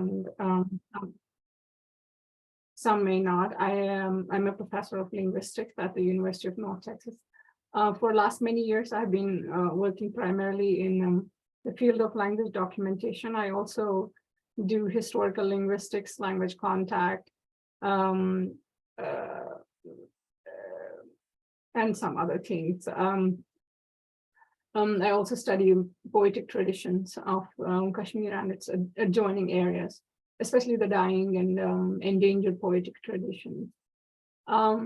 and some may not. I'm a professor of linguistics at the University of North Texas. For last many years, I've been working primarily in the field of language documentation. I also do historical linguistics, language contact, and some other things. I also study poetic traditions of Kashmir and its adjoining areas, especially the dying and endangered poetic traditions. A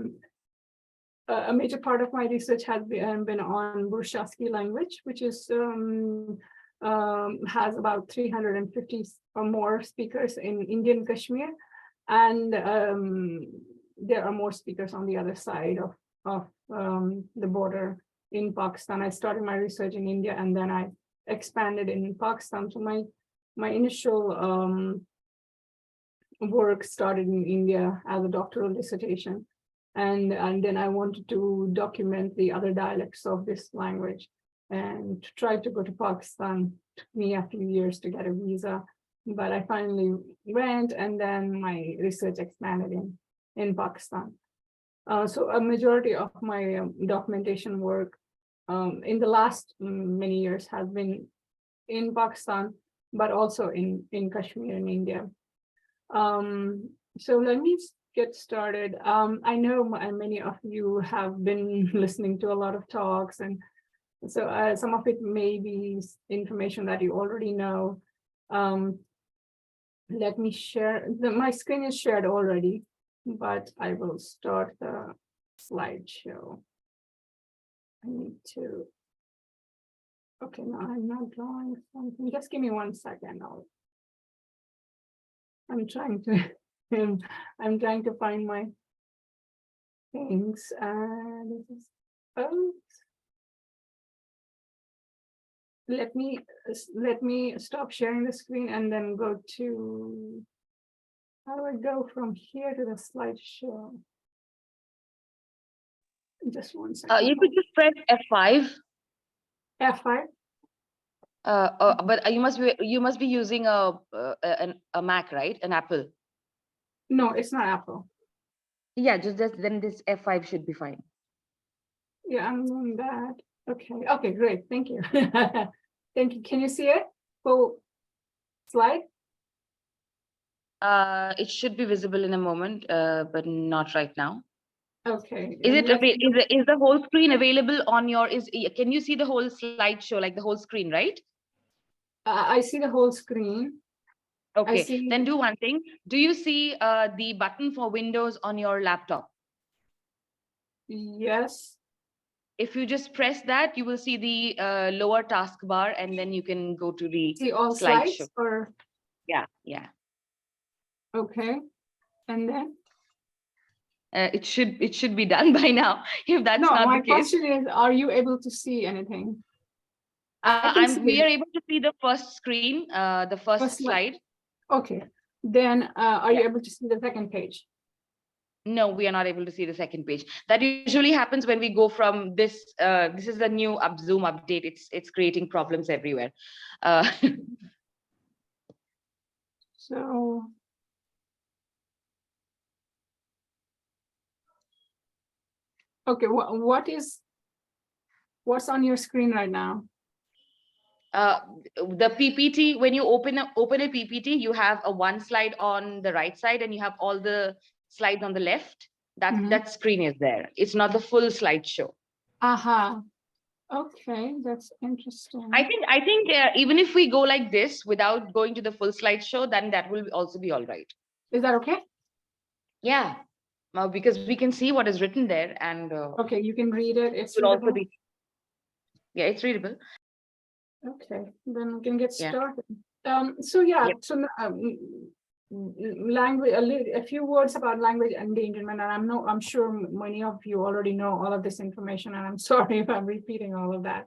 major part of my research has been on Burshasky language, which is has about 350 or more speakers in Indian Kashmir, and there are more speakers on the other side of the border in Pakistan. I started my research in India and then I expanded in Pakistan. So my initial work started in India as a doctoral dissertation. And then I wanted to document the other dialects of this language and try to go to Pakistan. It took me a few years to get a visa, but I finally went, and then my research expanded in Pakistan. So a majority of my documentation work in the last many years has been in Pakistan, but also in Kashmir in India. So let me get started. I know many of you have been listening to a lot of talks, and so some of it may be information that you already know. Let me share. My screen is shared already, but I will start the slideshow. I need to. Okay, no, I'm not drawing something. Just give me 1 second. I'm trying to. I'm trying to find my things. This is. Oh. Let me stop sharing the screen and then go to. How do I go from here to the slideshow? Just 1 second. You could just press F5. F5. But you must be using a Mac, right? An Apple. No, it's not Apple. Yeah, then this F5 should be fine. Yeah, I'm doing that. Okay. Okay, great. Thank you. Thank you. Can you see it? Full slide? It should be visible in a moment, but not right now. Okay. Is the whole screen available on your? Can you see the whole slideshow, like the whole screen, right? I see the whole screen. Okay. Then do one thing. Do you see the button for Windows on your laptop? Yes. If you just press that, you will see the lower taskbar, and then you can go to the see all slideshow. Slides or? Yeah. Okay. And then? It should be done by now. If that's not my the case. question is, are you able to see anything? We are able to see the first screen, the first slide. Okay. Then are you able to see the second page? No, we are not able to see the second page. That usually happens when we go from this. This is the new Zoom update. It's creating problems everywhere. So. Okay, what's on your screen right now? The PPT, when you open a PPT, you have a one slide on the right side and you have all the slides on the left. That screen is there. It's not the full slideshow. Aha. Okay, that's interesting. I think even if we go like this without going to the full slideshow, then that will also be all right. Is that okay? Yeah, because we can see what is written there, and okay, you can read it. It's readable. Also be. Yeah, it's readable. Okay, then we can get started. So language. A few words about language endangerment, and I'm sure many of you already know all of this information, and I'm sorry if I'm repeating all of that.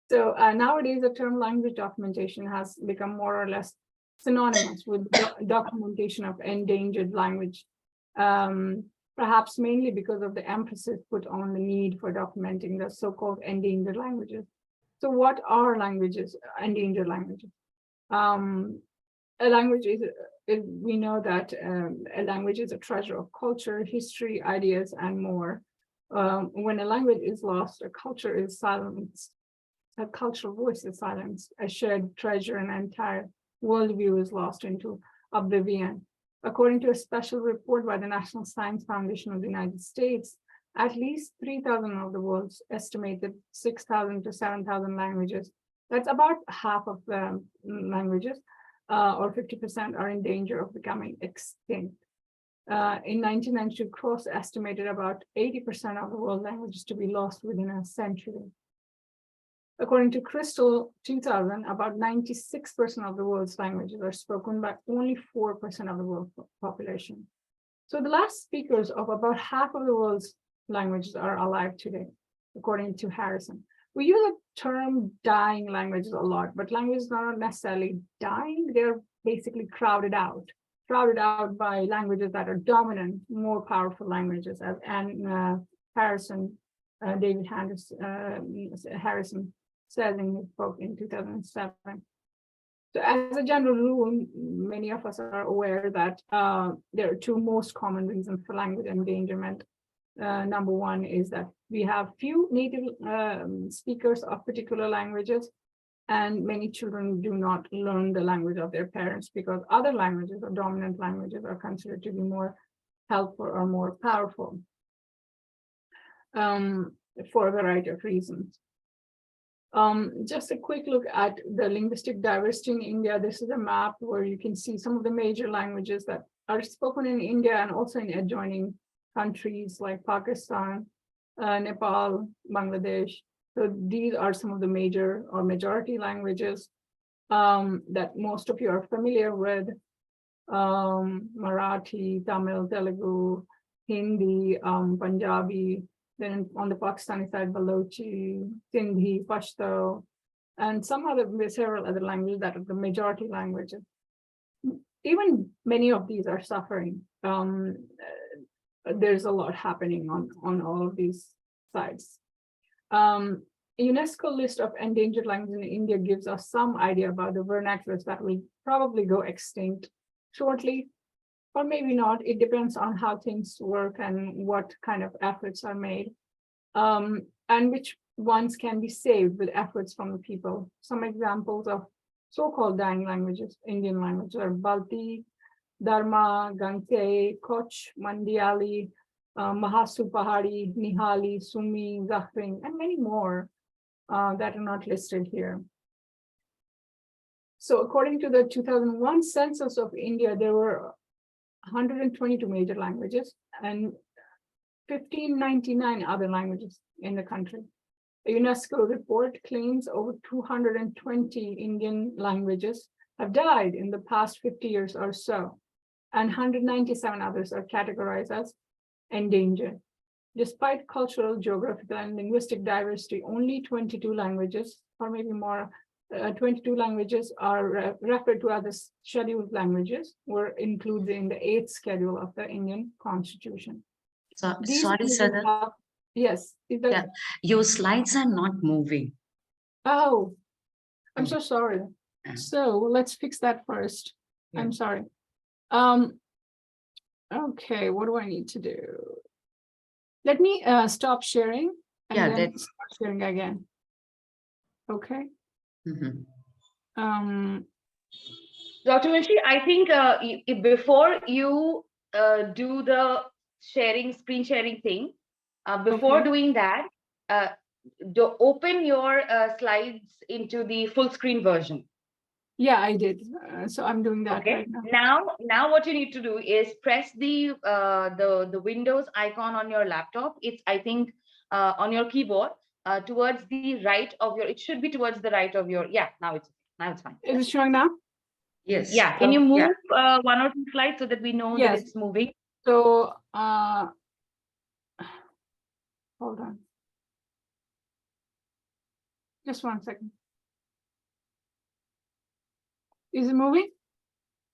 So nowadays, the term language documentation has become more or less synonymous with documentation of endangered language, perhaps mainly because of the emphasis put on the need for documenting the so-called endangered languages. So what are languages, endangered languages? a language we know that a language is a treasure of culture, history, ideas, and more. When a language is lost, a culture is silenced, a cultural voice is silenced, a shared treasure, an entire worldview is lost into oblivion. According to a special report by the National Science Foundation of the United States, at least 3,000 of the world's estimated 6,000 to 7,000 languages, that's about half of the languages, or 50%, are in danger of becoming extinct. In 1992, Cross estimated about 80% of the world languages to be lost within a century. According to Crystal 2000, about 96% of the world's languages are spoken by only 4% of the world population. So the last speakers of about half of the world's languages are alive today, according to Harrison. We use the term dying languages a lot, but languages are not necessarily dying. They're basically crowded out by languages that are dominant, more powerful languages, as David Harrison said in his book in 2007. So as a general rule, many of us are aware that there are two most common reasons for language endangerment. Number one is that we have few native speakers of particular languages, and many children do not learn the language of their parents because other languages or dominant languages are considered to be more helpful or more powerful for a variety of reasons. Just a quick look at the linguistic diversity in India. This is a map where you can see some of the major languages that are spoken in India and also in adjoining countries like Pakistan, Nepal, Bangladesh. So these are some of the major or majority languages that most of you are familiar with. Marathi, Tamil, Telugu, Hindi, Punjabi. Then on the Pakistani side, Balochi, Sindhi, Pashto, and several other languages that are the majority languages. Even many of these are suffering. There's a lot happening on all of these sides. A UNESCO list of endangered languages in India gives us some idea about the vernaculars that will probably go extinct shortly, or maybe not. It depends on how things work and what kind of efforts are made, and which ones can be saved with efforts from the people. Some examples of so-called dying languages, Indian languages, are Balti, Dharma, Gangte, Koch, Mandiali, Mahasu Pahari, Nihali, Sumi, Zahring, and many more that are not listed here. So according to the 2001 census of India, there were 122 major languages and 1599 other languages in the country. A UNESCO report claims over 220 Indian languages have died in the past 50 years or so, and 197 others are categorized as endangered. Despite cultural, geographical, and linguistic diversity, only 22 languages, or maybe more, 22 languages are referred to as scheduled languages, were included in the 8th schedule of the Indian Constitution. So, sorry, Sadaf. Yes. Yeah, your slides are not moving. Oh, I'm so sorry. So let's fix that first. Yeah. I'm sorry. Okay, what do I need to do? Let me stop sharing and then start sharing again. Okay. Dr. Munshi, I think before you do the screen sharing thing, before doing that, open your slides into the full screen version. Yeah, I did. So I'm doing that right now. Now what you need to do is press the Windows icon on your laptop. It's, I think, on your keyboard towards the right of your. It should be towards the right of your. Yeah, now it's fine. Is it showing now? Yes. Yeah. Can you move one or two slides so that we know that it's moving? So hold on. Just 1 second. Is it moving?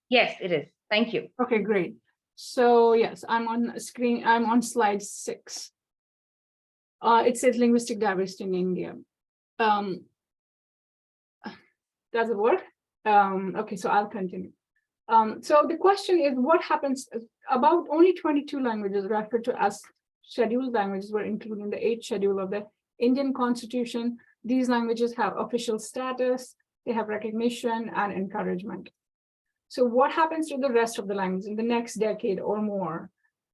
Yes, it is. Thank you. Okay, great. So yes, I'm on screen. I'm on slide 6. It says linguistic diversity in India. Does it work? Okay, so I'll continue. So the question is, what happens? About only 22 languages referred to as scheduled languages were included in the 8th schedule of the Indian Constitution. These languages have official status, they have recognition and encouragement. So what happens to the rest of the languages in the next decade or more?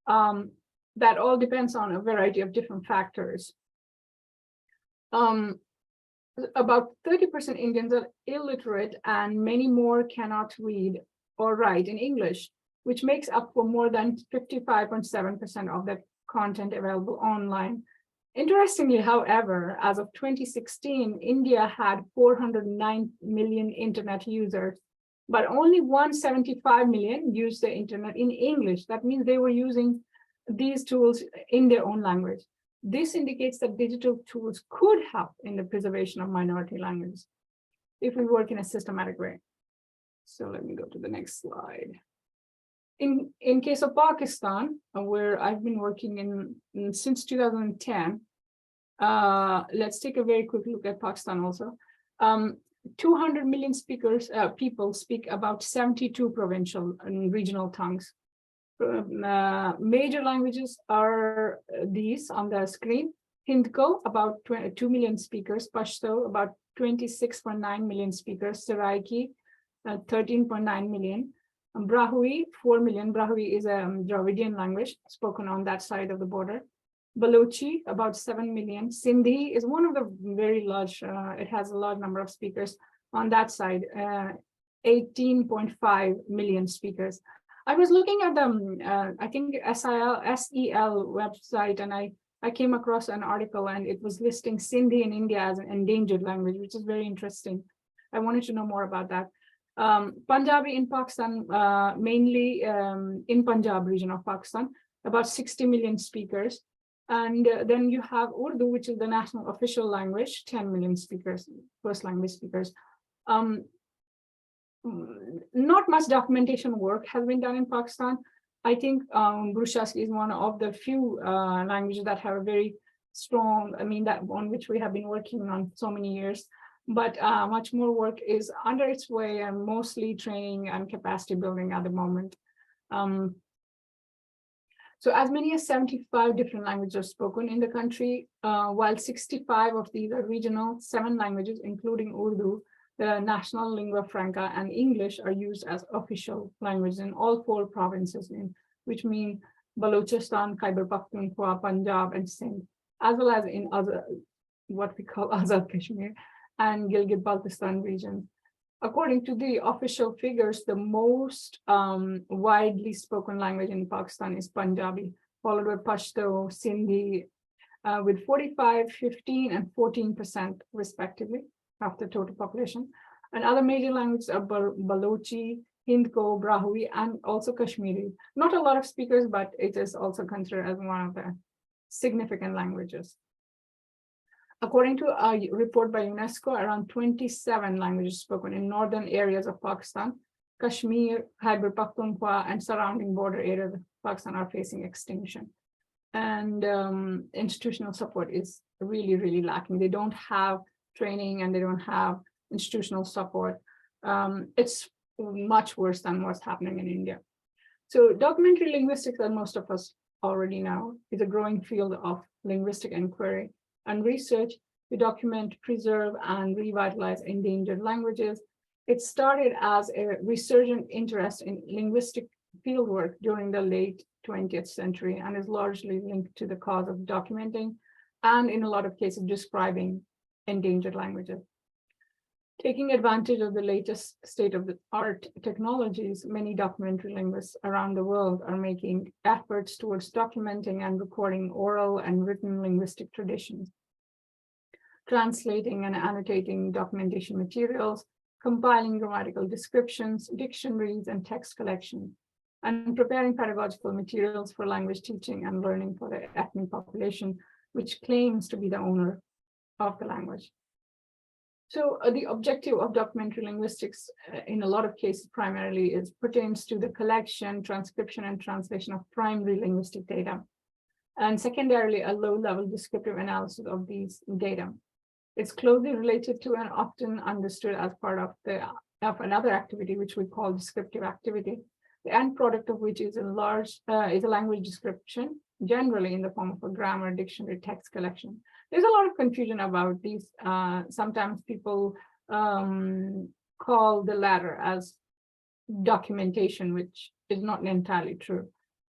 That all depends on a variety of different factors. About 30% Indians are illiterate and many more cannot read or write in English, which makes up for more than 55.7% of the content available online. Interestingly, however, as of 2016, India had 409 million internet users, but only 175 million used the internet in English. That means they were using these tools in their own language. This indicates that digital tools could help in the preservation of minority languages if we work in a systematic way. So let me go to the next slide. In case of Pakistan, where I've been working in since 2010, let's take a very quick look at Pakistan also. 200 million people speak about 72 provincial and regional tongues. Major languages are these on the screen. Hindko, about 2 million speakers. Pashto, about 26.9 million speakers. Saraiki, 13.9 million. Brahui, 4 million. Brahui is a Dravidian language spoken on that side of the border. Balochi, about 7 million. Sindhi is one of the very large, it has a large number of speakers on that side, 18.5 million speakers. I was looking at the, I think SEL website, and I came across an article and it was listing Sindhi in India as an endangered language, which is very interesting. I wanted to know more about that. Punjabi in Pakistan, mainly in Punjab region of Pakistan, about 60 million speakers. And then you have Urdu, which is the national official language, 10 million speakers, first language speakers. Not much documentation work has been done in Pakistan. I think Brushasky is one of the few languages that have a very strong, that on which we have been working on so many years, but much more work is under its way and mostly training and capacity building at the moment. So as many as 75 different languages are spoken in the country, while 65 of these are regional. 7 languages, including Urdu, the national lingua franca, and English are used as official languages in all 4 provinces, which mean Balochistan, Khyber Pakhtunkhwa, Punjab, and Sindh, as well as in other, what we call Azad Kashmir and Gilgit-Baltistan regions. According to the official figures, the most widely spoken language in Pakistan is Punjabi, followed by Pashto, Sindhi, with 45, 15, and 14% respectively of the total population. And other major languages are Balochi, Hindko, Brahui, and also Kashmiri. Not a lot of speakers, but it is also considered as one of the significant languages. According to a report by UNESCO, around 27 languages spoken in northern areas of Pakistan, Kashmir, Khyber Pakhtunkhwa, and surrounding border areas of Pakistan are facing extinction. And institutional support is really, really lacking. They don't have training and they don't have institutional support. It's much worse than what's happening in India. So documentary linguistics, as most of us already know, is a growing field of linguistic inquiry and research to document, preserve, and revitalize endangered languages. It started as a resurgent interest in linguistic fieldwork during the late 20th century and is largely linked to the cause of documenting and, in a lot of cases, describing endangered languages. Taking advantage of the latest state-of-the-art technologies, many documentary linguists around the world are making efforts towards documenting and recording oral and written linguistic traditions, translating and annotating documentation materials, compiling grammatical descriptions, dictionaries, and text collections, and preparing pedagogical materials for language teaching and learning for the ethnic population, which claims to be the owner of the language. So the objective of documentary linguistics in a lot of cases primarily pertains to the collection, transcription, and translation of primary linguistic data, and secondarily a low-level descriptive analysis of these data. It's closely related to and often understood as part of the of another activity, which we call descriptive activity, the end product of which is a language description, generally in the form of a grammar, dictionary, text collection. There's a lot of confusion about these. Sometimes people call the latter as documentation, which is not entirely true.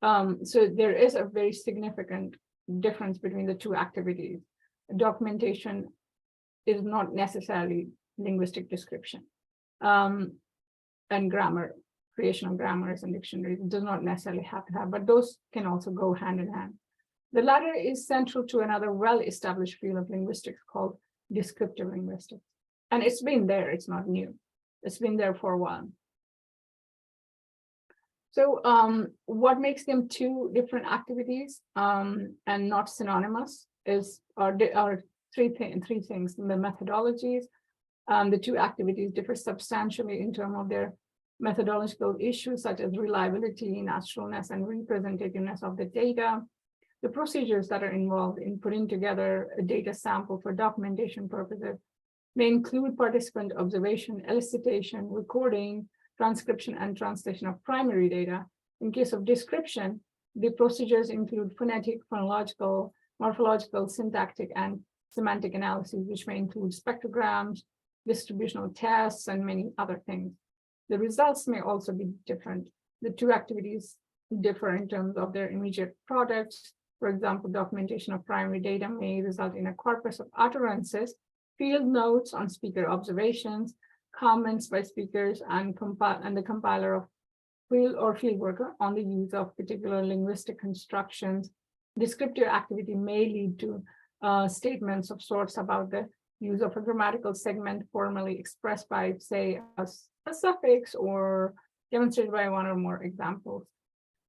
So there is a very significant difference between the two activities. Documentation is not necessarily linguistic description, and grammar, creation of grammars and dictionaries does not necessarily have to have, but those can also go hand in hand. The latter is central to another well-established field of linguistics called descriptive linguistics. And it's been there, it's not new. It's been there for a while. So what makes them two different activities and not synonymous are three things. The methodologies, the two activities differ substantially in terms of their methodological issues, such as reliability, naturalness, and representativeness of the data. The procedures that are involved in putting together a data sample for documentation purposes may include participant observation, elicitation, recording, transcription, and translation of primary data. In case of description, the procedures include phonetic, phonological, morphological, syntactic, and semantic analyses, which may include spectrograms, distributional tests, and many other things. The results may also be different. The two activities differ in terms of their immediate products. For example, documentation of primary data may result in a corpus of utterances, field notes on speaker observations, comments by speakers, and the compiler of field worker on the use of particular linguistic constructions. Descriptive activity may lead to statements of sorts about the use of a grammatical segment formally expressed by, say, a suffix or demonstrated by one or more examples.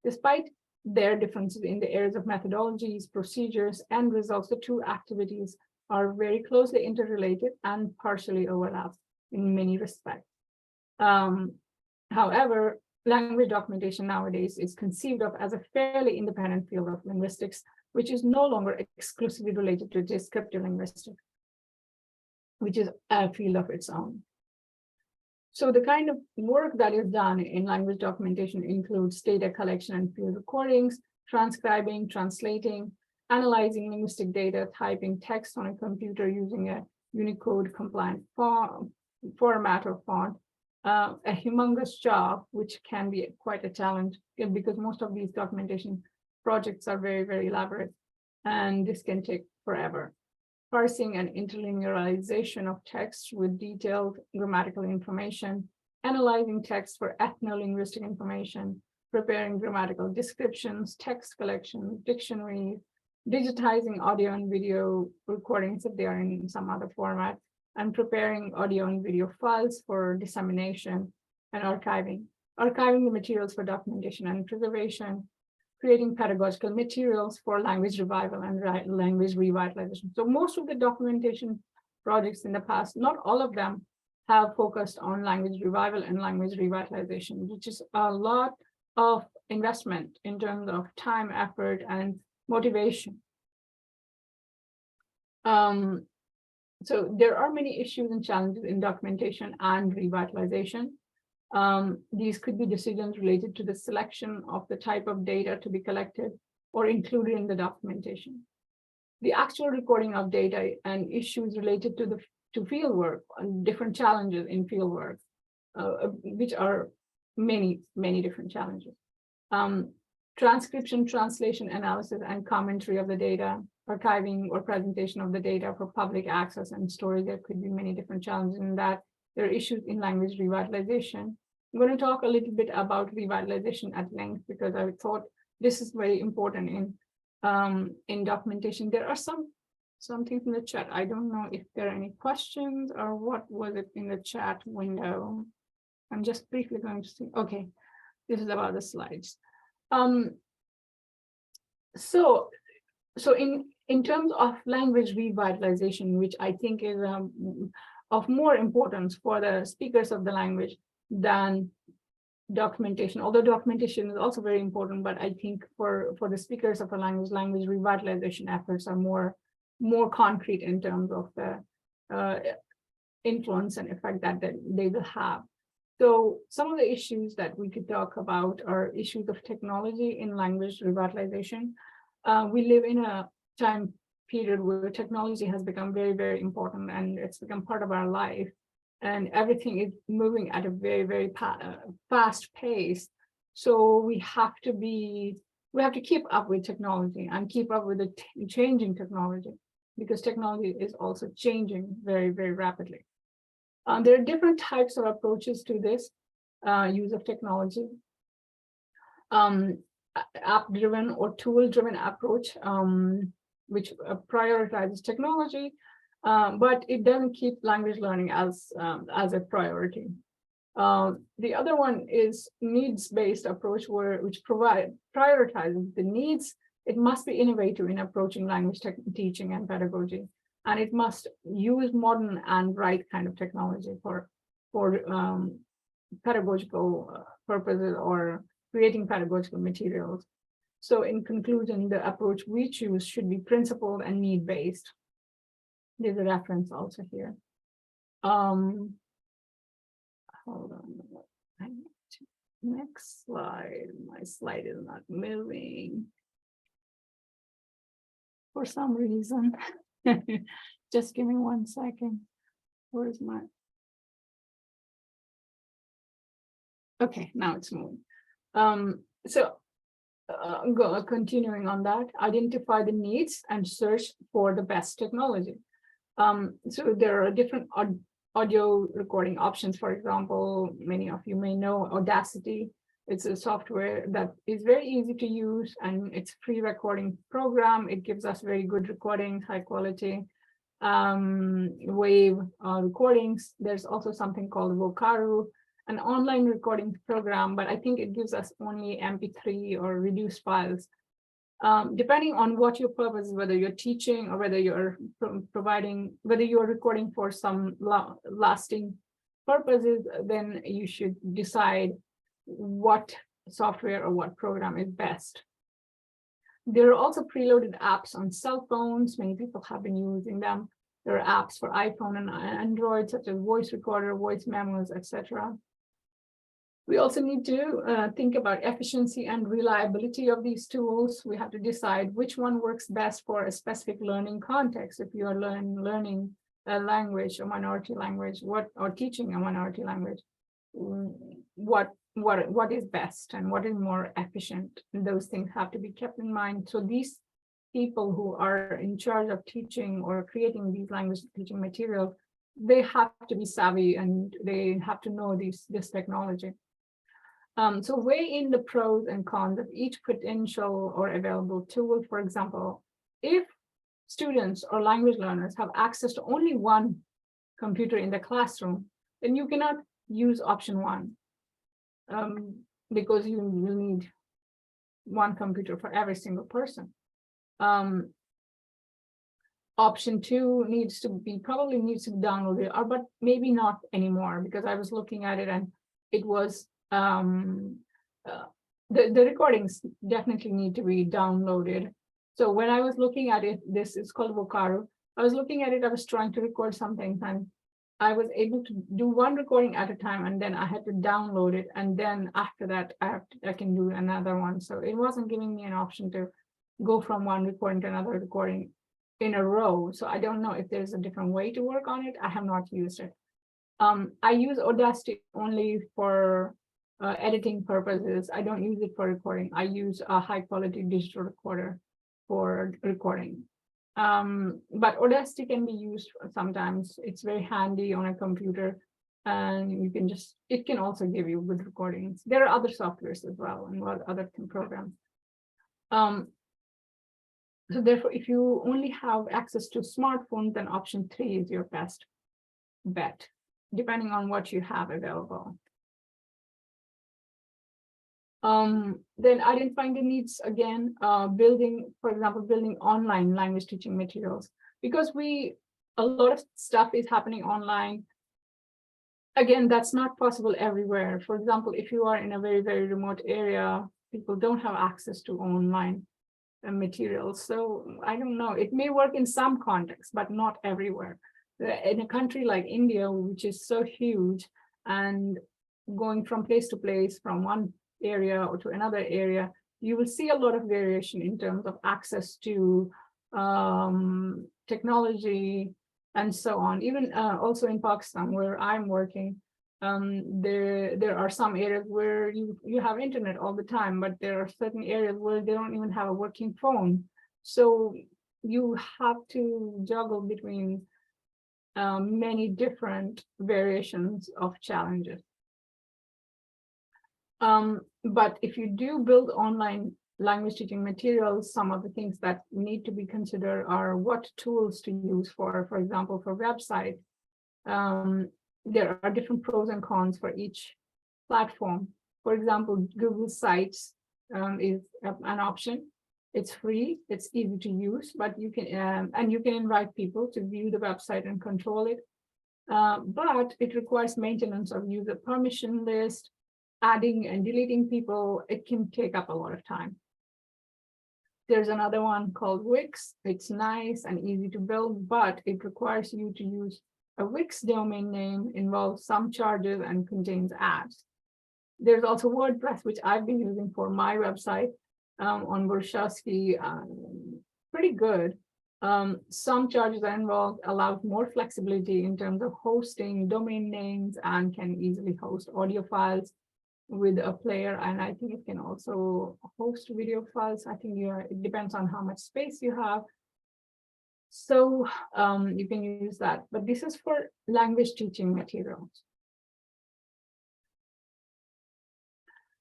Despite their differences in the areas of methodologies, procedures, and results, the two activities are very closely interrelated and partially overlap in many respects. However, language documentation nowadays is conceived of as a fairly independent field of linguistics, which is no longer exclusively related to descriptive linguistics, which is a field of its own. So the kind of work that is done in language documentation includes data collection and field recordings, transcribing, translating, analyzing linguistic data, typing text on a computer using a Unicode compliant format or font, a humongous job, which can be quite a challenge because most of these documentation projects are very, very elaborate, and this can take forever. Parsing and interlinearization of text with detailed grammatical information, analyzing text for ethno-linguistic information, preparing grammatical descriptions, text collections, dictionaries, digitizing audio and video recordings if they are in some other format, and preparing audio and video files for dissemination and archiving the materials for documentation and preservation, creating pedagogical materials for language revival and language revitalization. So most of the documentation projects in the past, not all of them, have focused on language revival and language revitalization, which is a lot of investment in terms of time, effort, and motivation. So there are many issues and challenges in documentation and revitalization. These could be decisions related to the selection of the type of data to be collected or included in the documentation. The actual recording of data and issues related to field work and different challenges in field work, which are many, many different challenges. Transcription, translation, analysis, and commentary of the data, archiving or presentation of the data for public access and storage. There could be many different challenges in that. There are issues in language revitalization. I'm going to talk a little bit about revitalization at length because I thought this is very important in documentation. There are some things in the chat. I don't know if there are any questions or what was it in the chat window. I'm just briefly going to see. Okay, this is about the slides. So in terms of language revitalization, which I think is of more importance for the speakers of the language than documentation, although documentation is also very important, but I think for the speakers of the language revitalization efforts are more concrete in terms of the influence and effect that they will have. So some of the issues that we could talk about are issues of technology in language revitalization. We live in a time period where technology has become very, very important, and it's become part of our life. And everything is moving at a very, very fast pace. So we have to keep up with technology and keep up with the changing technology, because technology is also changing very, very rapidly. There are different types of approaches to this use of technology. App-driven or tool-driven approach, which prioritizes technology, but it doesn't keep language learning as a priority. The other one is needs-based approach, which prioritizes the needs. It must be innovative in approaching language teaching and pedagogy, and it must use modern and right kind of technology for pedagogical purposes or creating pedagogical materials. So in conclusion, the approach we choose should be principled and need-based. There's a reference also here. Hold on. Next slide. My slide is not moving for some reason. Just give me 1 second. Where's my? Okay, now it's moving. Continuing on that, identify the needs and search for the best technology. So there are different audio recording options. For example, many of you may know Audacity. It's a software that is very easy to use, and it's a free recording program. It gives us very good recordings, high quality wave recordings. There's also something called Vokaru, an online recording program, but I think it gives us only MP3 or reduced files. Depending on what your purpose is, whether you're teaching or whether you're whether you're recording for some lasting purposes, then you should decide what software or what program is best. There are also preloaded apps on cell phones. Many people have been using them. There are apps for iPhone and Android, such as voice recorder, voice memos, etc. We also need to think about efficiency and reliability of these tools. We have to decide which one works best for a specific learning context. If you are learning a language, a minority language, or teaching a minority language, what is best and what is more efficient? And those things have to be kept in mind. So these people who are in charge of teaching or creating these language teaching materials, they have to be savvy and they have to know this technology. So weigh in the pros and cons of each potential or available tool. For example, if students or language learners have access to only one computer in the classroom, then you cannot use option one, because you will need one computer for every single person. Option two probably needs to be downloaded, but maybe not anymore, because I was looking at it and it was the recordings definitely need to be downloaded. So when I was looking at it, this is called Vokaru. I was looking at it, I was trying to record something, and I was able to do one recording at a time, and then I had to download it, and then after that I can do another one. So it wasn't giving me an option to go from one recording to another recording in a row. So I don't know if there's a different way to work on it. I have not used it. I use Audacity only for editing purposes. I don't use it for recording. I use a high quality digital recorder for recording. But Audacity can be used sometimes. It's very handy on a computer, and you can it can also give you good recordings. There are other softwares as well and other programs. So therefore, if you only have access to smartphones, then option 3 is your best bet, depending on what you have available. Then identifying the needs again, for example, building online language teaching materials, because a lot of stuff is happening online. Again, that's not possible everywhere. For example, if you are in a very, very remote area, people don't have access to online materials. So I don't know, it may work in some contexts, but not everywhere. In a country like India, which is so huge, and going from place to place, from one area or to another area, you will see a lot of variation in terms of access to technology and so on. Even also in Pakistan, where I'm working, there are some areas where you have internet all the time, but there are certain areas where they don't even have a working phone. So you have to juggle between many different variations of challenges. But if you do build online language teaching materials, some of the things that need to be considered are what tools to use for example, for website. There are different pros and cons for each platform. For example, Google Sites is an option. It's free, it's easy to use, but you can and you can invite people to view the website and control it. But it requires maintenance of user permission list, adding and deleting people. It can take up a lot of time. There's another one called Wix. It's nice and easy to build, but it requires you to use a Wix domain name, involves some charges, and contains ads. There's also WordPress, which I've been using for my website on Warshawski, pretty good. Some charges are involved, allows more flexibility in terms of hosting domain names, and can easily host audio files with a player. And I think it can also host video files. I think it depends on how much space you have. So you can use that, but this is for language teaching materials.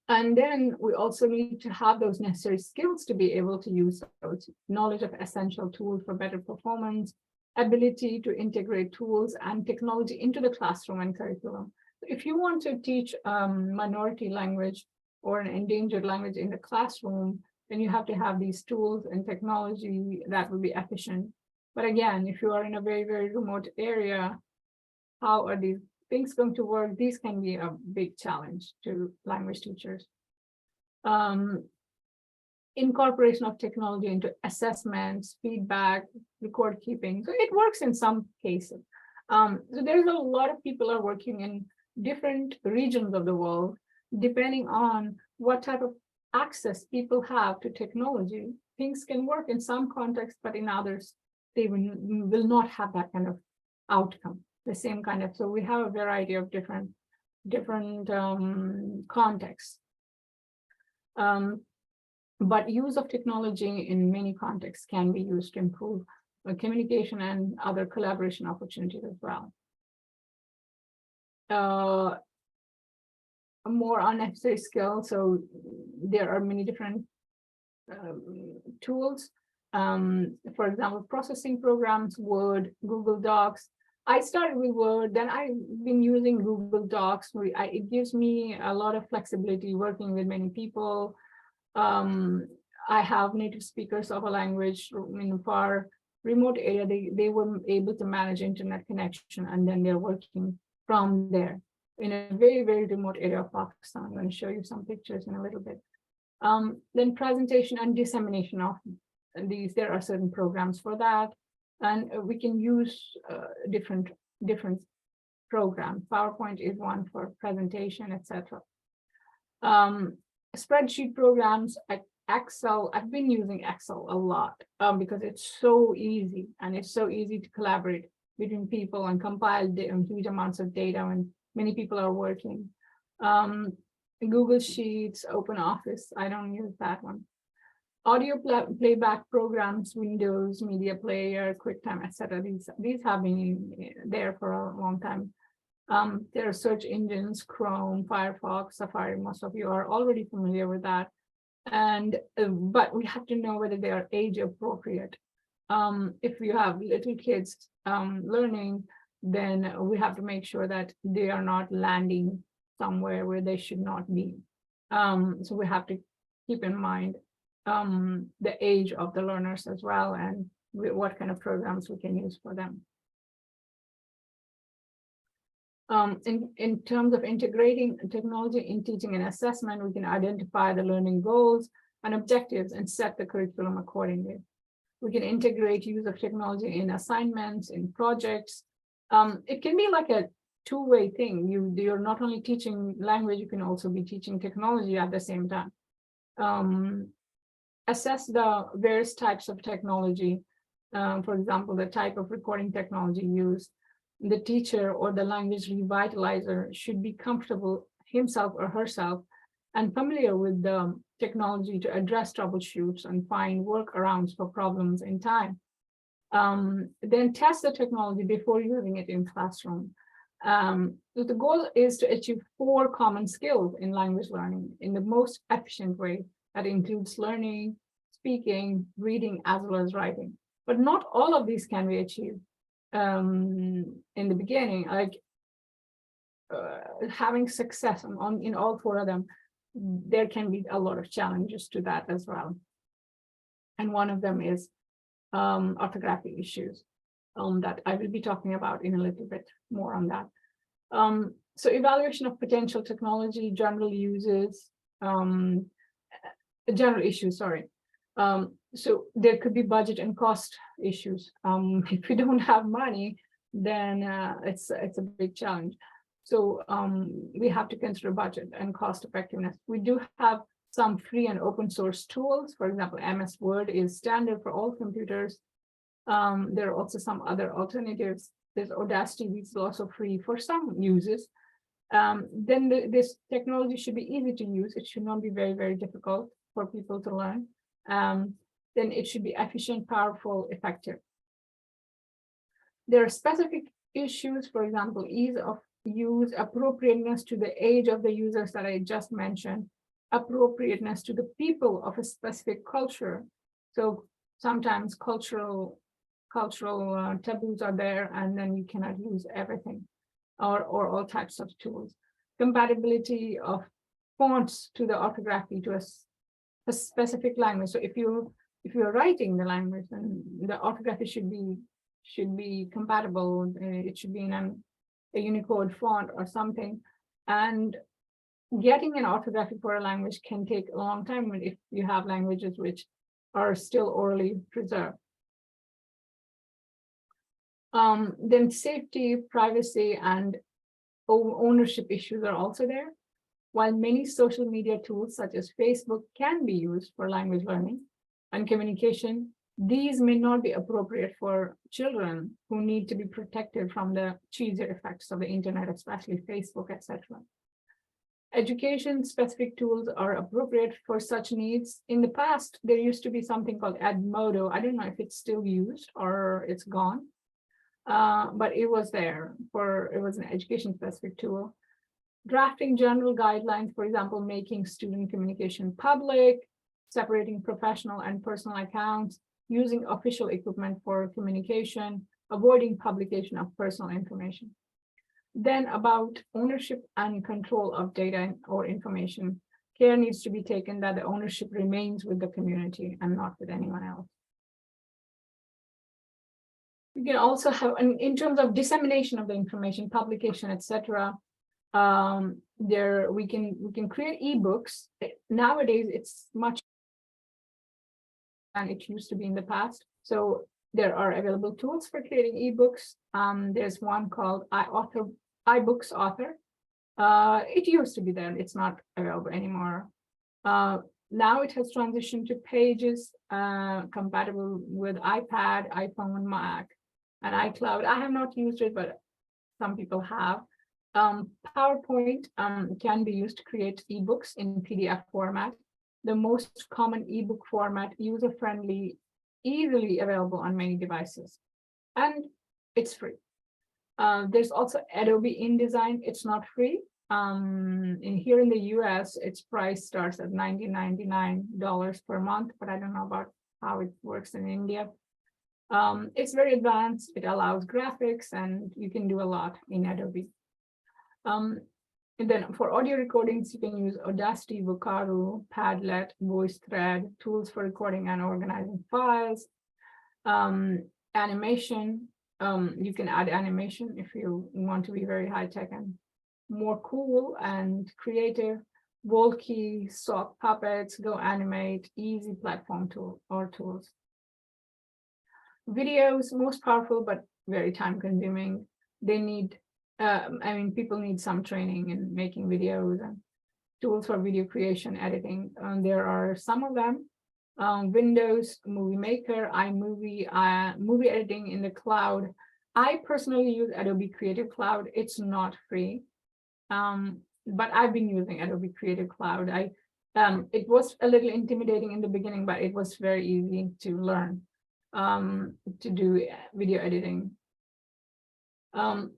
And then we also need to have those necessary skills to be able to use those, knowledge of essential tools for better performance, ability to integrate tools and technology into the classroom and curriculum. If you want to teach minority language or an endangered language in the classroom, then you have to have these tools and technology that will be efficient. But again, if you are in a very, very remote area, how are these things going to work? These can be a big challenge to language teachers. Incorporation of technology into assessments, feedback, record keeping. So it works in some cases. So there's a lot of people are working in different regions of the world, depending on what type of access people have to technology. Things can work in some contexts, but in others, they will not have that kind of outcome, the same kind of. So we have a variety of different contexts. But use of technology in many contexts can be used to improve communication and other collaboration opportunities as well. A more unnecessary skill. So there are many different tools. For example, processing programs, Word, Google Docs. I started with Word, then I've been using Google Docs. It gives me a lot of flexibility working with many people. I have native speakers of a language in a far remote area. They were able to manage internet connection, and then they're working from there in a very, very remote area of Pakistan. I'm going to show you some pictures in a little bit. Then presentation and dissemination of these, there are certain programs for that. And we can use different programs. PowerPoint is one for presentation, etc. Spreadsheet programs, like Excel. I've been using Excel a lot because it's so easy, and it's so easy to collaborate between people and compile huge amounts of data when many people are working. Google Sheets, Open Office, I don't use that one. Audio playback programs, Windows, Media Player, QuickTime, etc. These have been there for a long time. There are search engines, Chrome, Firefox, Safari. Most of you are already familiar with that. And but we have to know whether they are age appropriate. If you have little kids learning, then we have to make sure that they are not landing somewhere where they should not be. So we have to keep in mind the age of the learners as well, and what kind of programs we can use for them. In terms of integrating technology in teaching and assessment, we can identify the learning goals and objectives and set the curriculum accordingly. We can integrate use of technology in assignments, in projects. It can be like a two-way thing. You're not only teaching language, you can also be teaching technology at the same time. Assess the various types of technology. For example, the type of recording technology used. The teacher or the language revitalizer should be comfortable himself or herself and familiar with the technology to address troubleshoots and find workarounds for problems in time. Then test the technology before using it in classroom. So the goal is to achieve 4 common skills in language learning in the most efficient way. That includes learning, speaking, reading, as well as writing. But not all of these can be achieved in the beginning. Like having success in all 4 of them, there can be a lot of challenges to that as well. And one of them is orthography issues that I will be talking about in a little bit more on that. So evaluation of potential technology, general uses, general issues, sorry. So there could be budget and cost issues. If we don't have money, then it's a big challenge. So we have to consider budget and cost effectiveness. We do have some free and open source tools. For example, MS Word is standard for all computers. There are also some other alternatives. There's Audacity, which is also free for some uses. Then this technology should be easy to use. It should not be very, very difficult for people to learn. Then it should be efficient, powerful, effective. There are specific issues, for example, ease of use, appropriateness to the age of the users that I just mentioned, appropriateness to the people of a specific culture. So sometimes cultural taboos are there, and then you cannot use everything or all types of tools. Compatibility of fonts to the orthography to a specific language. So if you're writing the language, then the orthography should be compatible. It should be in a Unicode font or something. And getting an orthography for a language can take a long time if you have languages which are still orally preserved. Then safety, privacy, and ownership issues are also there. While many social media tools such as Facebook can be used for language learning and communication, these may not be appropriate for children who need to be protected from the cheesy effects of the internet, especially Facebook, etc. Education-specific tools are appropriate for such needs. In the past, there used to be something called Edmodo. I don't know if it's still used or it's gone, but it was there. It was an education-specific tool. Drafting general guidelines, for example, making student communication public, separating professional and personal accounts, using official equipment for communication, avoiding publication of personal information. Then about ownership and control of data or information, care needs to be taken that the ownership remains with the community and not with anyone else. You can also have, in terms of dissemination of the information, publication, etc. We can create ebooks. Nowadays, it's much than it used to be in the past. So there are available tools for creating ebooks. There's one called iBooks Author. It used to be there. It's not available anymore. Now it has transitioned to Pages, compatible with iPad, iPhone, Mac, and iCloud. I have not used it, but some people have. PowerPoint can be used to create ebooks in PDF format. The most common ebook format, user-friendly, easily available on many devices, and it's free. There's also Adobe InDesign. It's not free. Here in the US, its price starts at $99 per month, but I don't know about how it works in India. It's very advanced. It allows graphics, and you can do a lot in Adobe. And then for audio recordings, you can use Audacity, Vocaru, Padlet, VoiceThread, tools for recording and organizing files. Animation, you can add animation if you want to be very high tech and more cool and creative. Volkey, Sock Puppets, Go Animate, easy platform tool or tools. Videos, most powerful but very time consuming. They need I mean, people need some training in making videos and tools for video creation, editing. There are some of them, Windows Movie Maker, iMovie, movie editing in the cloud. I personally use Adobe Creative Cloud. It's not free, but I've been using Adobe Creative Cloud. It was a little intimidating in the beginning, but it was very easy to learn to do video editing.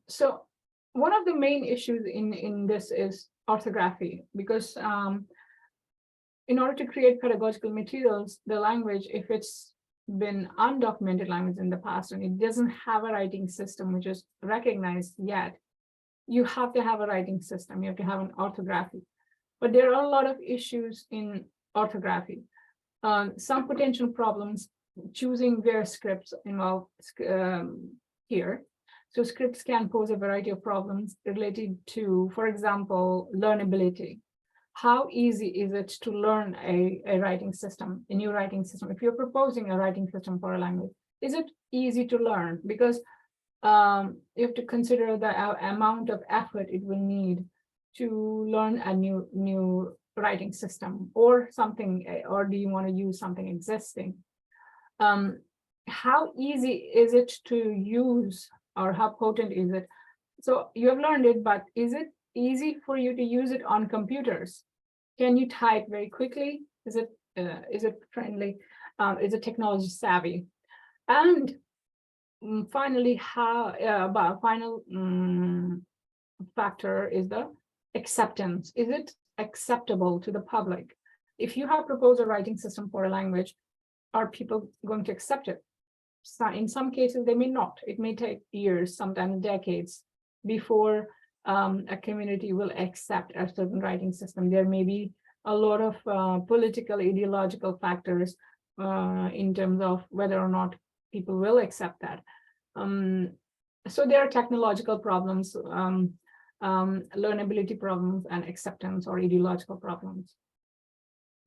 So one of the main issues in this is orthography, because in order to create pedagogical materials, the language, if it's been undocumented language in the past and it doesn't have a writing system which is recognized yet, you have to have a writing system, you have to have an orthography. But there are a lot of issues in orthography. Some potential problems choosing where scripts involved here. So scripts can pose a variety of problems related to, for example, learnability. How easy is it to learn a writing system, a new writing system? If you're proposing a writing system for a language, is it easy to learn? Because you have to consider the amount of effort it will need to learn a new writing system or something, or do you want to use something existing? How easy is it to use, or how potent is it? So you have learned it, but is it easy for you to use it on computers? Can you type very quickly? Is it friendly? Is it technology savvy? And finally, final factor is the acceptance. Is it acceptable to the public? If you have proposed a writing system for a language, are people going to accept it? So in some cases, they may not. It may take years, sometimes decades, before a community will accept a certain writing system. There may be a lot of political, ideological factors in terms of whether or not people will accept that. So there are technological problems, learnability problems, and acceptance or ideological problems.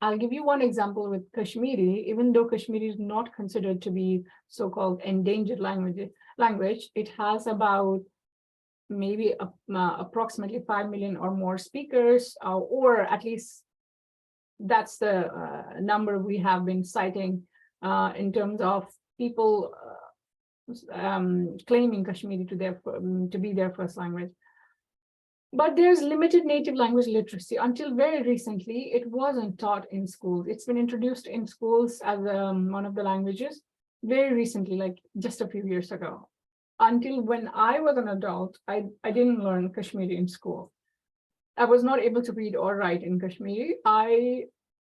I'll give you one example with Kashmiri. Even though Kashmiri is not considered to be so-called endangered language, it has about maybe approximately 5 million or more speakers, or at least that's the number we have been citing in terms of people claiming Kashmiri to be their first language. But there's limited native language literacy. Until very recently, it wasn't taught in schools. It's been introduced in schools as one of the languages very recently, like just a few years ago. Until when I was an adult, I didn't learn Kashmiri in school. I was not able to read or write in Kashmiri. I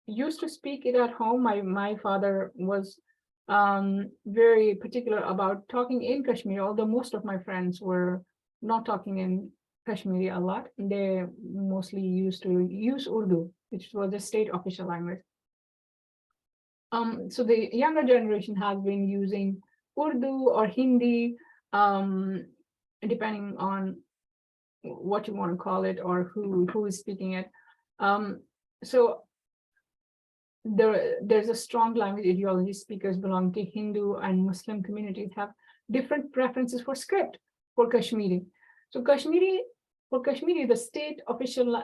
used to speak it at home. My father was very particular about talking in Kashmiri, although most of my friends were not talking in Kashmiri a lot. They mostly used to use Urdu, which was the state official language. So the younger generation has been using Urdu or Hindi, depending on what you want to call it or who is speaking it. So there's a strong language ideology. Speakers belonging to Hindu and Muslim communities have different preferences for script for Kashmiri. So for Kashmiri, the state official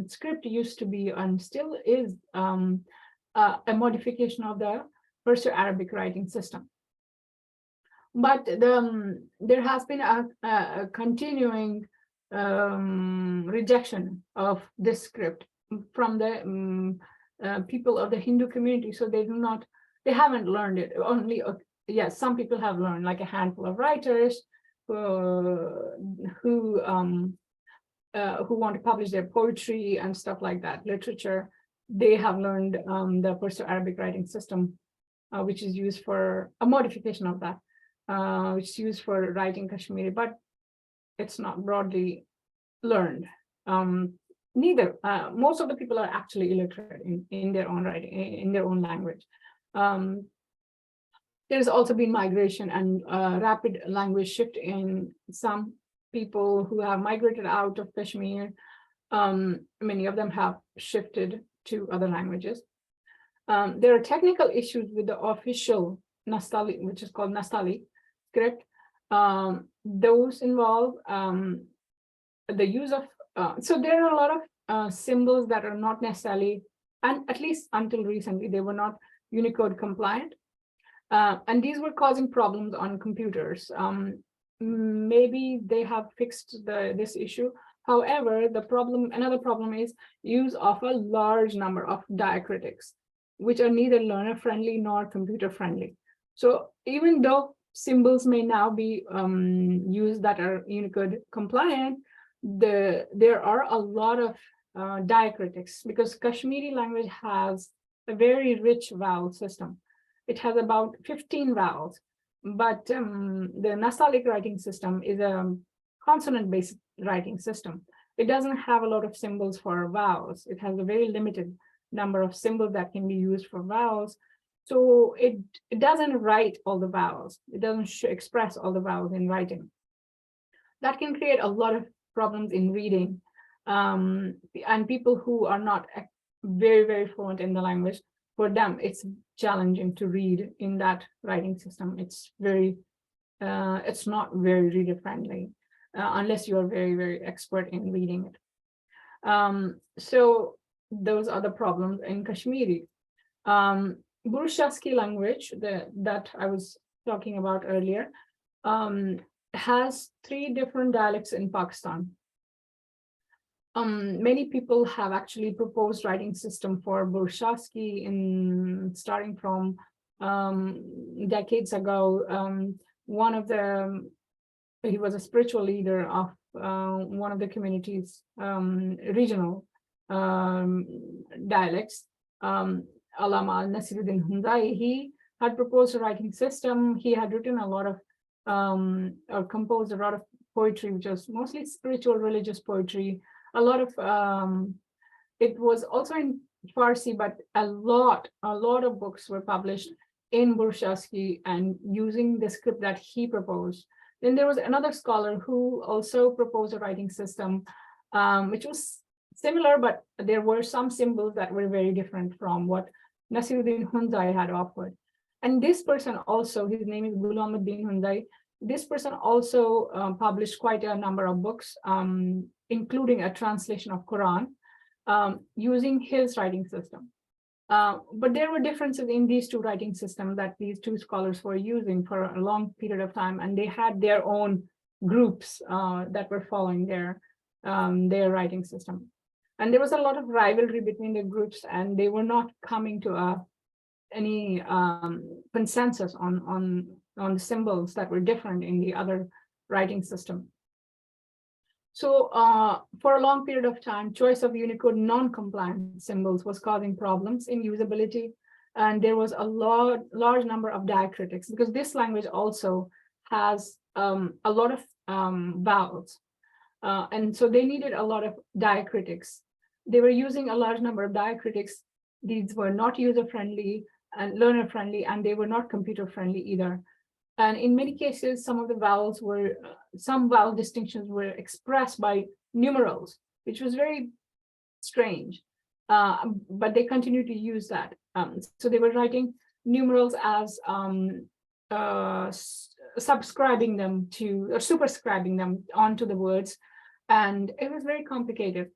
script used to be and still is a modification of the Perso-Arabic writing system. But there has been a continuing rejection of this script from the people of the Hindu community. So they haven't learned it. Only, yes, some people have learned, like a handful of writers who want to publish their poetry and stuff like that, literature. They have learned the Perso-Arabic writing system, which is used for a modification of that, which is used for writing Kashmiri, but it's not broadly learned. Most of the people are actually illiterate in their own writing, in their own language. There's also been migration and rapid language shift in some people who have migrated out of Kashmir. Many of them have shifted to other languages. There are technical issues with the official Nastali, which is called Nastali script. Those involve the use of, so there are a lot of symbols that are not necessarily, and at least until recently, they were not Unicode compliant. And these were causing problems on computers. Maybe they have fixed this issue. However, another problem is use of a large number of diacritics, which are neither learner-friendly nor computer-friendly. So even though symbols may now be used that are Unicode compliant, there are a lot of diacritics, because Kashmiri language has a very rich vowel system. It has about 15 vowels, but the Nasalic writing system is a consonant-based writing system. It doesn't have a lot of symbols for vowels. It has a very limited number of symbols that can be used for vowels. So it doesn't write all the vowels. It doesn't express all the vowels in writing. That can create a lot of problems in reading. And people who are not very, very fluent in the language, for them, it's challenging to read in that writing system. It's not very reader friendly unless you are very, very expert in reading it. So those are the problems in Kashmiri. Burushaski language that I was talking about earlier has 3 different dialects in Pakistan. Many people have actually proposed writing system for Burushaski starting from decades ago. He was a spiritual leader of one of the community's regional dialects, Allama Nasiruddin Hundai. He had proposed a writing system. He had written a lot of, or composed a lot of poetry, which was mostly spiritual, religious poetry. A lot of, it was also in Farsi, but a lot of books were published in Burushaski and using the script that he proposed. Then there was another scholar who also proposed a writing system, which was similar, but there were some symbols that were very different from what Nasiruddin Hunzai had offered. And this person also, his name is Gulamuddin Hunzai, this person also published quite a number of books, including a translation of Quran, using his writing system. But there were differences in these 2 writing systems that these 2 scholars were using for a long period of time, and they had their own groups that were following their writing system. And there was a lot of rivalry between the groups, and they were not coming to any consensus on the symbols that were different in the other writing system. So for a long period of time, choice of Unicode non-compliant symbols was causing problems in usability. And there was a large number of diacritics, because this language also has a lot of vowels. And so they needed a lot of diacritics. They were using a large number of diacritics. These were not user-friendly and learner-friendly, and they were not computer-friendly either. And in many cases, some vowel distinctions were expressed by numerals, which was very strange, but they continued to use that. So they were writing numerals as subscribing them to, or superscribing them onto the words. And it was very complicated.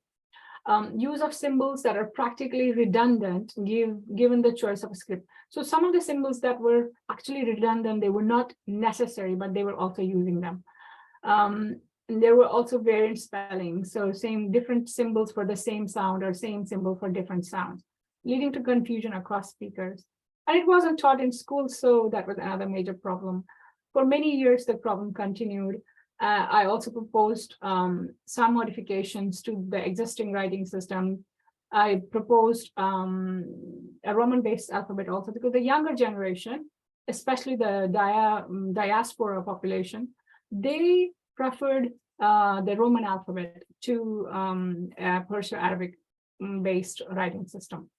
Use of symbols that are practically redundant given the choice of a script. So some of the symbols that were actually redundant, they were not necessary, but they were also using them. And there were also variant spelling. So different symbols for the same sound or same symbol for different sounds, leading to confusion across speakers. And it wasn't taught in school, so that was another major problem. For many years, the problem continued. I also proposed some modifications to the existing writing system. I proposed a Roman-based alphabet also, because the younger generation, especially the diaspora population, they preferred the Roman alphabet to a Perso-Arabic-based writing system.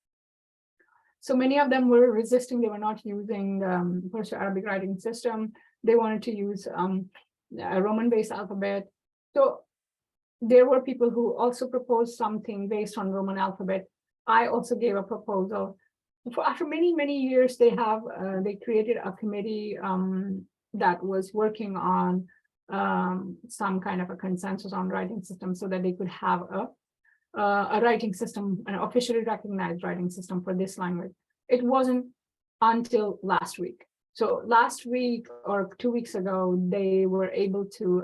So many of them were resisting. They were not using the Perso-Arabic writing system. They wanted to use a Roman-based alphabet. So there were people who also proposed something based on Roman alphabet. I also gave a proposal. After many, many years, they created a committee that was working on some kind of a consensus on writing system so that they could have a writing system, an officially recognized writing system for this language. It wasn't until last week. So last week or 2 weeks ago, they were able to,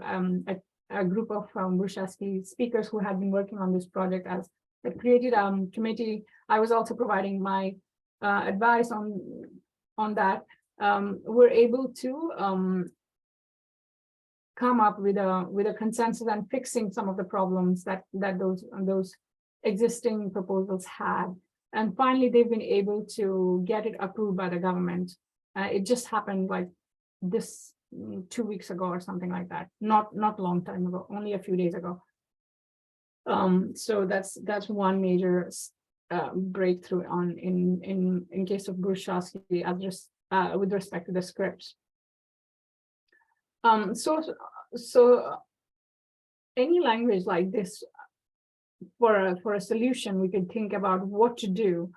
a group of Bursaski speakers who had been working on this project as a created committee. I was also providing my advice on that. Were able to come up with a consensus and fixing some of the problems that those existing proposals had. And finally, they've been able to get it approved by the government. It just happened like this 2 weeks ago or something like that. Not a long time ago, only a few days ago. So that's one major breakthrough on in case of Bursaski as with respect to the scripts. So any language like this, for a solution, we could think about what to do.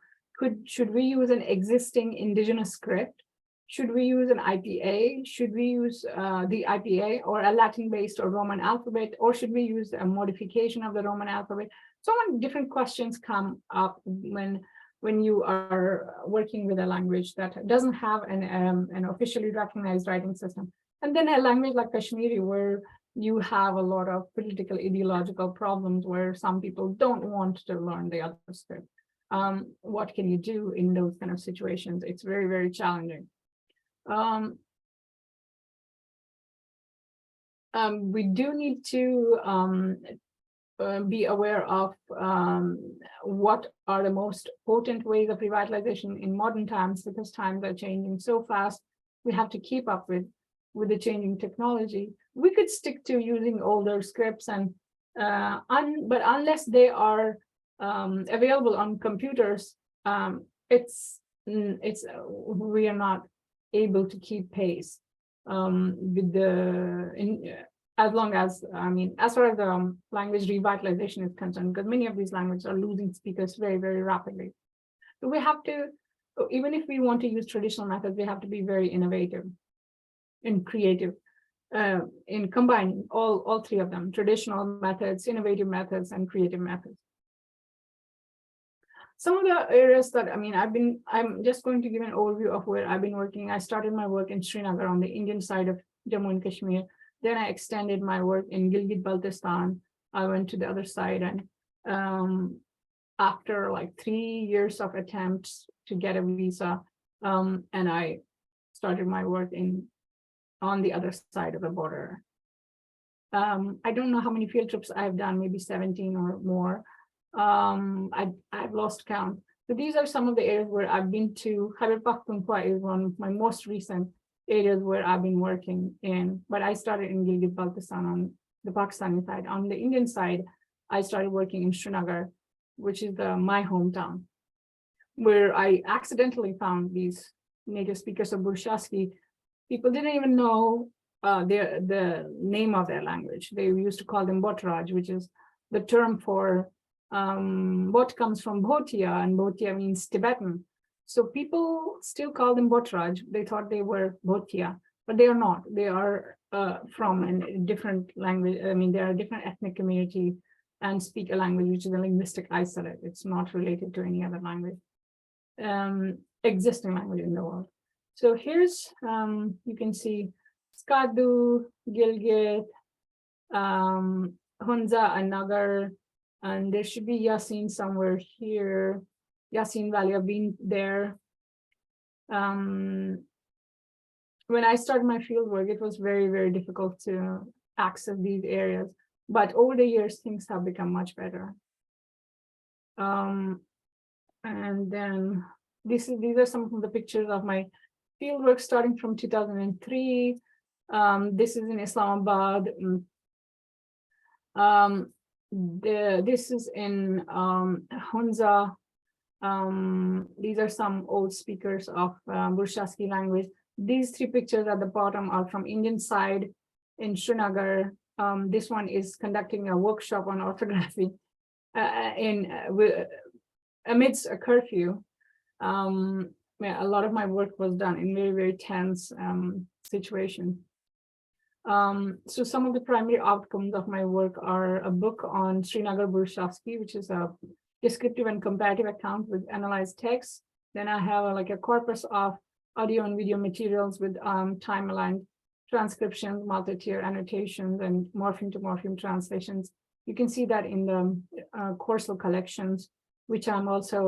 Should we use an existing indigenous script? Should we use an IPA? Should we use the IPA or a Latin-based or Roman alphabet? Or should we use a modification of the Roman alphabet? So many different questions come up when you are working with a language that doesn't have an officially recognized writing system. And then a language like Kashmiri, where you have a lot of political ideological problems where some people don't want to learn the other script. What can you do in those kind of situations? It's very, very challenging. We do need to be aware of what are the most potent ways of revitalization in modern times, because times are changing so fast. We have to keep up with the changing technology. We could stick to using older scripts, and but unless they are available on computers, we are not able to keep pace with as long as, as far as the language revitalization is concerned, because many of these languages are losing speakers very, very rapidly. So we have to, even if we want to use traditional methods, we have to be very innovative and creative in combining all three of them: traditional methods, innovative methods, and creative methods. Some of the areas that, I'm just going to give an overview of where I've been working. I started my work in Srinagar on the Indian side of Jammu and Kashmir. Then I extended my work in Gilgit-Baltistan. I went to the other side, and after like 3 years of attempts to get a visa, and I started my work on the other side of the border. I don't know how many field trips I've done, maybe 17 or more. I've lost count. So these are some of the areas where I've been to. Khyber Pakhtunkhwa is one of my most recent areas where I've been working in, but I started in Gilgit-Baltistan on the Pakistani side. On the Indian side, I started working in Srinagar, which is my hometown, where I accidentally found these native speakers of Bursaski. People didn't even know the name of their language. They used to call them Botraj, which is the term for what comes from Bhotia, and Bhotia means Tibetan. So people still call them Botraj. They thought they were Bhotia, but they are not. They are from a different language. They are a different ethnic community and speak a language which is a linguistic isolate. It's not related to any other language, existing language in the world. So here's, you can see Skadu, Gilgit, Hunza, and Nagar, and there should be Yasin somewhere here. Yasin Valley, I've been there. When I started my field work, it was very, very difficult to access these areas, but over the years, things have become much better. And then these are some of the pictures of my fieldwork starting from 2003. This is in Islamabad. This is in Hunza. These are some old speakers of Bursaski language. These three pictures at the bottom are from Indian side in Srinagar. This one is conducting a workshop on orthography amidst a curfew. A lot of my work was done in very, very tense situation. So some of the primary outcomes of my work are a book on Srinagar Burshasky, which is a descriptive and comparative account with analyzed text. Then I have like a corpus of audio and video materials with time-aligned transcriptions, multi-tier annotations, and morpheme to morpheme translations. You can see that in the Corso collections, which I'm also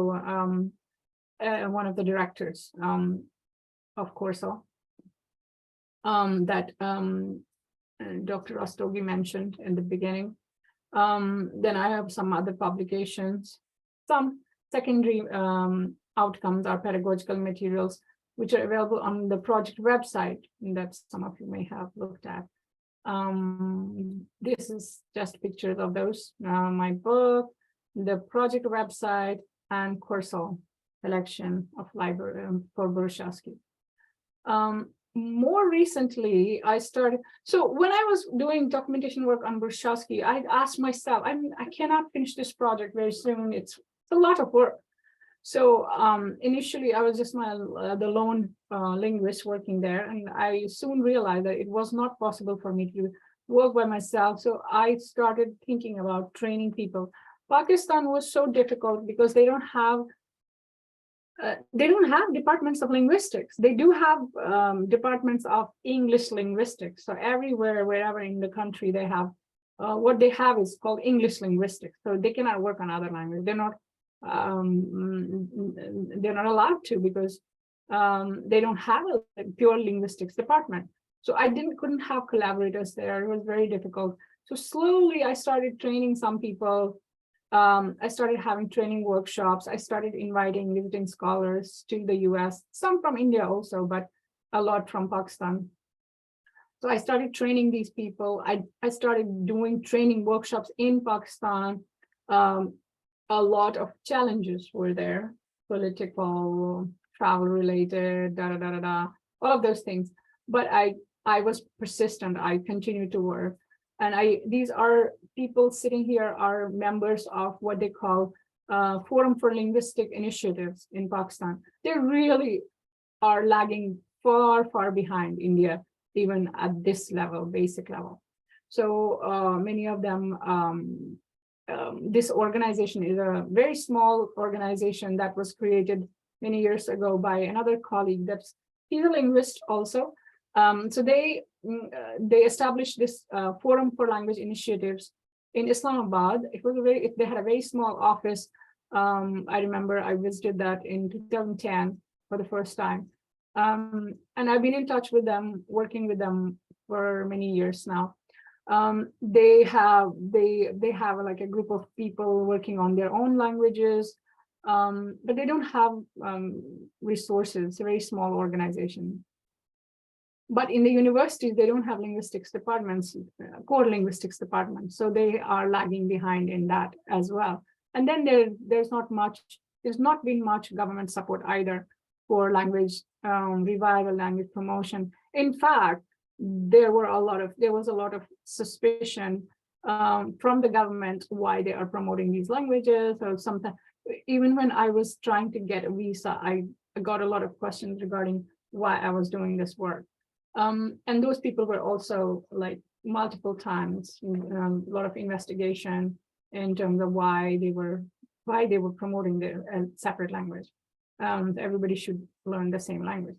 one of the directors of Corso. That Dr. Rastogi mentioned in the beginning. Then I have some other publications. Some secondary outcomes are pedagogical materials, which are available on the project website that some of you may have looked at. This is just pictures of those, my book, the project website, and Corso collection of library for Burshasky. More recently, I started, so when I was doing documentation work on Burshasky, I asked myself, I cannot finish this project very soon. It's a lot of work. So initially, I was just the lone linguist working there, and I soon realized that it was not possible for me to work by myself. So I started thinking about training people. Pakistan was so difficult because they don't have departments of linguistics. They do have departments of English linguistics. So everywhere, wherever in the country, they have what they have is called English linguistics. So they cannot work on other languages. They're not allowed to because they don't have a pure linguistics department. So I couldn't have collaborators there. It was very difficult. So slowly I started training some people. I started having training workshops. I started inviting visiting scholars to the US, some from India also, but a lot from Pakistan. So I started training these people. I started doing training workshops in Pakistan. A lot of challenges were there, political, travel related, all of those things. But I was persistent. I continued to work. And these are people sitting here are members of what they call Forum for Linguistic Initiatives in Pakistan. They really are lagging far, far behind India, even at this level, basic level. So many of them, this organization is a very small organization that was created many years ago by another colleague he's a linguist also. So they established this Forum for Language Initiatives in Islamabad. They had a very small office. I remember I visited that in 2010 for the first time. And I've been in touch with them, working with them for many years now. They have like a group of people working on their own languages, but they don't have resources. It's a very small organization. But in the universities, they don't have linguistics departments, core linguistics departments. So they are lagging behind in that as well. And then there's not been much government support either for language revival, language promotion. In fact, there was a lot of suspicion from the government why they are promoting these languages. Or sometimes, even when I was trying to get a visa, I got a lot of questions regarding why I was doing this work. And those people were also like multiple times, a lot of investigation in terms of why they were promoting their separate language. Everybody should learn the same language,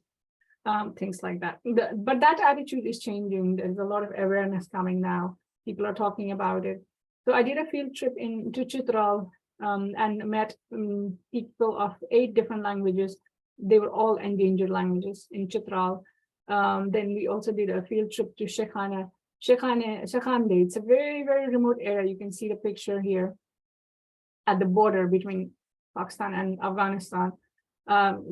things like that. But that attitude is changing. There's a lot of awareness coming now. People are talking about it. So I did a field trip to Chitral and met people of 8 different languages. They were all endangered languages in Chitral. Then we also did a field trip to Shekhande. It's a very, very remote area. You can see the picture here at the border between Pakistan and Afghanistan.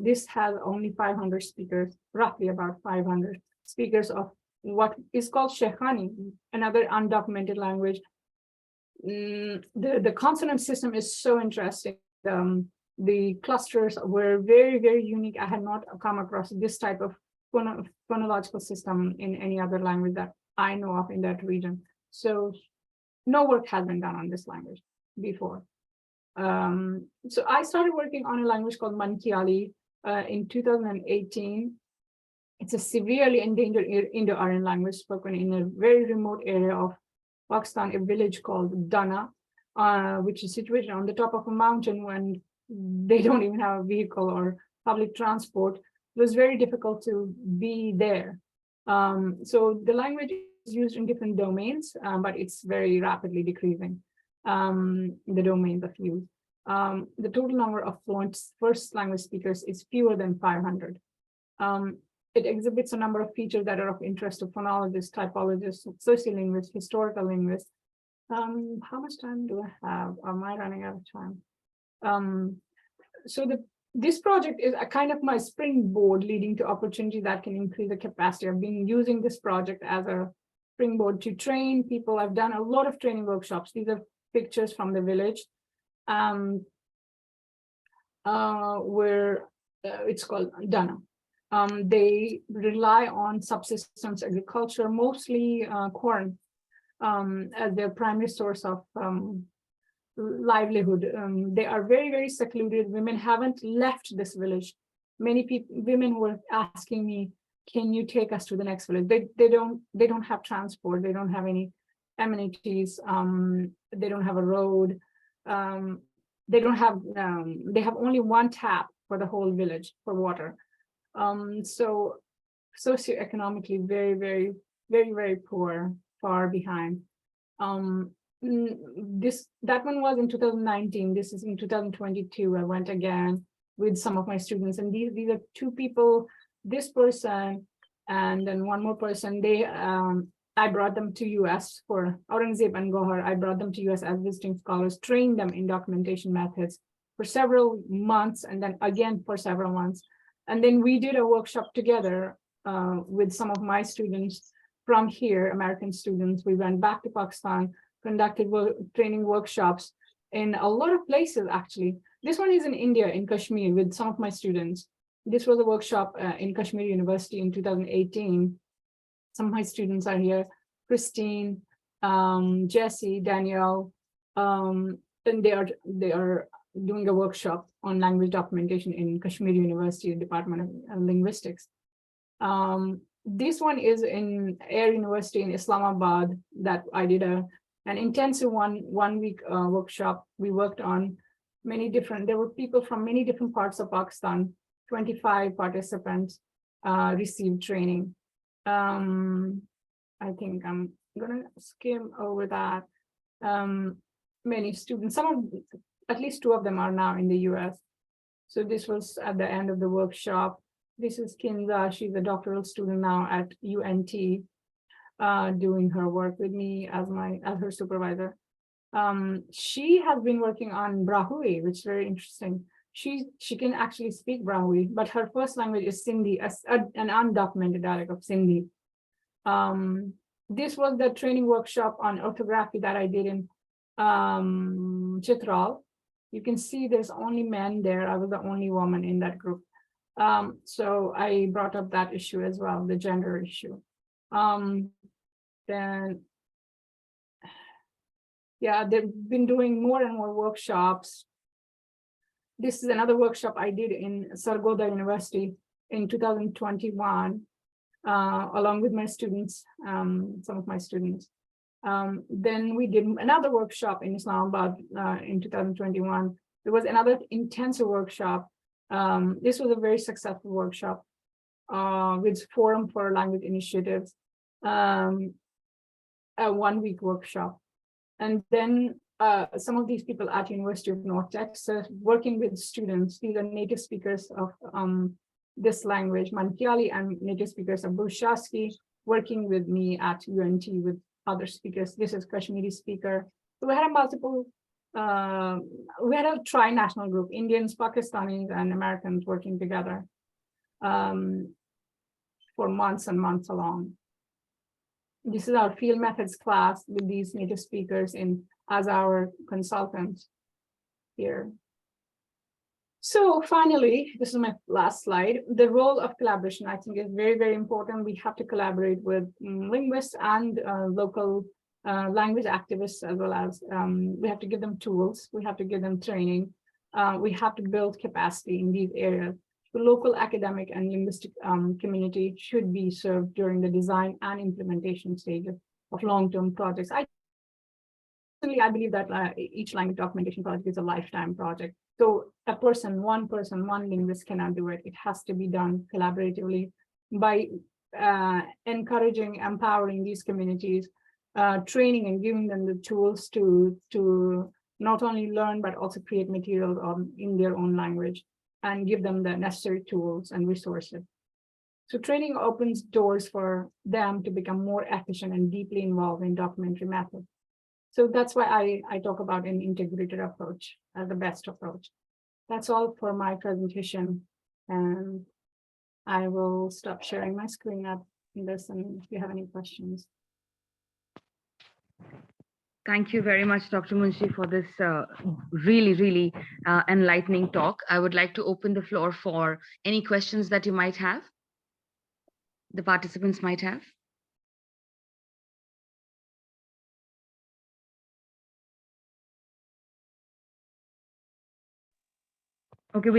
This has only 500 speakers, roughly about 500 speakers of what is called Shekhani, another undocumented language. The consonant system is so interesting. The clusters were very, very unique. I had not come across this type of phonological system in any other language that I know of in that region. So no work has been done on this language before. So I started working on a language called Mankiali in 2018. It's a severely endangered Indo-Aryan language spoken in a very remote area of Pakistan, a village called Dana, which is situated on the top of a mountain when they don't even have a vehicle or public transport. It was very difficult to be there. So the language is used in different domains, but it's very rapidly decreasing, the domains of use. The total number of fluent first language speakers is fewer than 500. It exhibits a number of features that are of interest to phonologists, typologists, sociolinguists, historical linguists. How much time do I have? Am I running out of time? So this project is a kind of my springboard leading to opportunity that can increase the capacity. I've been using this project as a springboard to train people. I've done a lot of training workshops. These are pictures from the village, where it's called Dana. They rely on subsistence agriculture, mostly corn, as their primary source of livelihood. They are very, very secluded. Women haven't left this village. Many women were asking me, can you take us to the next village? They don't have transport. They don't have any amenities. They don't have a road. They have only one tap for the whole village for water. So socioeconomically very, very, very, very poor, far behind. That one was in 2019. This is in 2022. I went again with some of my students, and these are two people, this person and then one more person. They I brought them to US for Aurangzeb and Gohar. I brought them to US as visiting scholars, trained them in documentation methods for several months, and then again for several months. And then we did a workshop together with some of my students from here, American students. We went back to Pakistan, conducted training workshops in a lot of places, actually. This one is in India, in Kashmir, with some of my students. This was a workshop in Kashmir University in 2018. Some of my students are here, Christine, Jessie, Danielle, and they are doing a workshop on language documentation in Kashmir University Department of Linguistics. This one is in Air University in Islamabad that I did an intensive one week workshop. We worked on there were people from many different parts of Pakistan. 25 participants received training. I think I'm gonna skim over that. Many students, at least two of them are now in the US. So this was at the end of the workshop. This is Kinza. She's a doctoral student now at UNT, doing her work with me as her supervisor. She has been working on Brahui, which is very interesting. She can actually speak Brahui, but her first language is Sindhi, an undocumented dialect of Sindhi. This was the training workshop on orthography that I did in Chitral. You can see there's only men there. I was the only woman in that group. So I brought up that issue as well, the gender issue. Then, yeah, they've been doing more and more workshops. This is another workshop I did in Sargodha University in 2021, along with my students, some of my students. Then we did another workshop in Islamabad in 2021. There was another intensive workshop. This was a very successful workshop with Forum for Language Initiatives, a 1 week workshop. And then some of these people at University of North Texas working with students. These are native speakers of this language, Mankiali, and native speakers of Burshasky, working with me at UNT with other speakers. This is Kashmiri speaker. So we had a tri-national group, Indians, Pakistanis, and Americans working together for months and months along. This is our field methods class with these native speakers as our consultants here. So finally, this is my last slide. The role of collaboration, I think, is very, very important. We have to collaborate with linguists and local language activists, as well as we have to give them tools. We have to give them training. We have to build capacity in these areas. The local academic and linguistic community should be served during the design and implementation stages of long-term projects. I believe that each language documentation project is a lifetime project. So one linguist cannot do it. It has to be done collaboratively by encouraging, empowering these communities, training and giving them the tools to not only learn, but also create materials in their own language and give them the necessary tools and resources. So training opens doors for them to become more efficient and deeply involved in documentary methods. So that's why I talk about an integrated approach as the best approach. That's all for my presentation. And I will stop sharing my screen up in this, and if you have any questions. Thank you very much, Dr. Munshi, for this really enlightening talk. I would like to open the floor for any questions that you might have, the participants might have. Okay.